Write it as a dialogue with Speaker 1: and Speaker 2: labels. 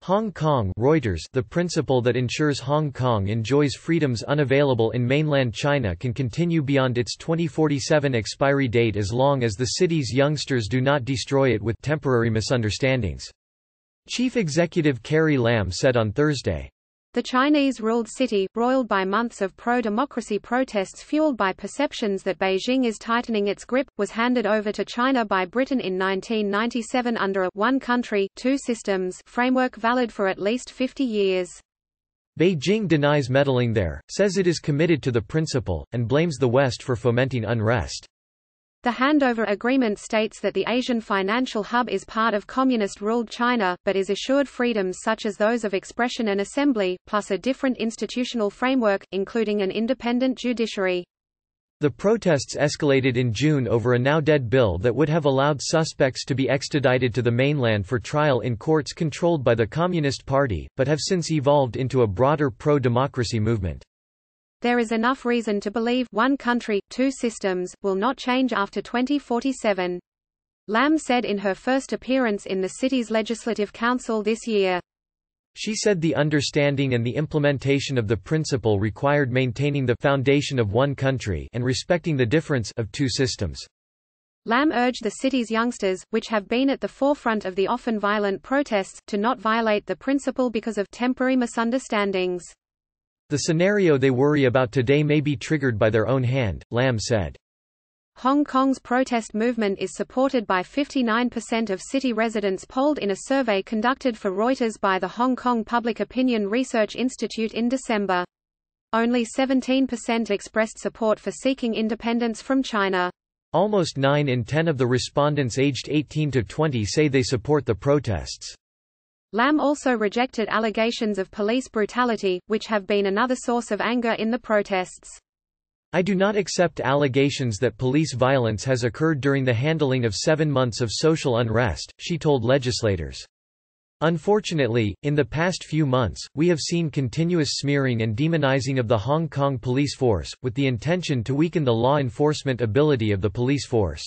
Speaker 1: Hong Kong Reuters, the principle that ensures Hong Kong enjoys freedoms unavailable in mainland China can continue beyond its 2047 expiry date as long as the city's youngsters do not destroy it with temporary misunderstandings. Chief Executive Carrie Lam said on Thursday.
Speaker 2: The Chinese-ruled city, roiled by months of pro-democracy protests fueled by perceptions that Beijing is tightening its grip, was handed over to China by Britain in 1997 under a one country, two systems framework valid for at least 50 years.
Speaker 1: Beijing denies meddling there, says it is committed to the principle, and blames the West for fomenting unrest.
Speaker 2: The handover agreement states that the Asian financial hub is part of communist-ruled China, but is assured freedoms such as those of expression and assembly, plus a different institutional framework, including an independent judiciary.
Speaker 1: The protests escalated in June over a now-dead bill that would have allowed suspects to be extradited to the mainland for trial in courts controlled by the Communist Party, but have since evolved into a broader pro-democracy movement.
Speaker 2: There is enough reason to believe one country, two systems will not change after 2047. Lam said in her first appearance in the city's Legislative Council this year.
Speaker 1: She said the understanding and the implementation of the principle required maintaining the foundation of one country and respecting the difference of two systems.
Speaker 2: Lam urged the city's youngsters, which have been at the forefront of the often violent protests, to not violate the principle because of temporary misunderstandings.
Speaker 1: The scenario they worry about today may be triggered by their own hand, Lam said.
Speaker 2: Hong Kong's protest movement is supported by 59% of city residents polled in a survey conducted for Reuters by the Hong Kong Public Opinion Research Institute in December. Only 17% expressed support for seeking independence from China.
Speaker 1: Almost 9 in 10 of the respondents aged 18 to 20 say they support the protests.
Speaker 2: Lam also rejected allegations of police brutality, which have been another source of anger in the protests.
Speaker 1: I do not accept allegations that police violence has occurred during the handling of 7 months of social unrest, she told legislators. Unfortunately, in the past few months, we have seen continuous smearing and demonizing of the Hong Kong police force, with the intention to weaken the law enforcement ability of the police force.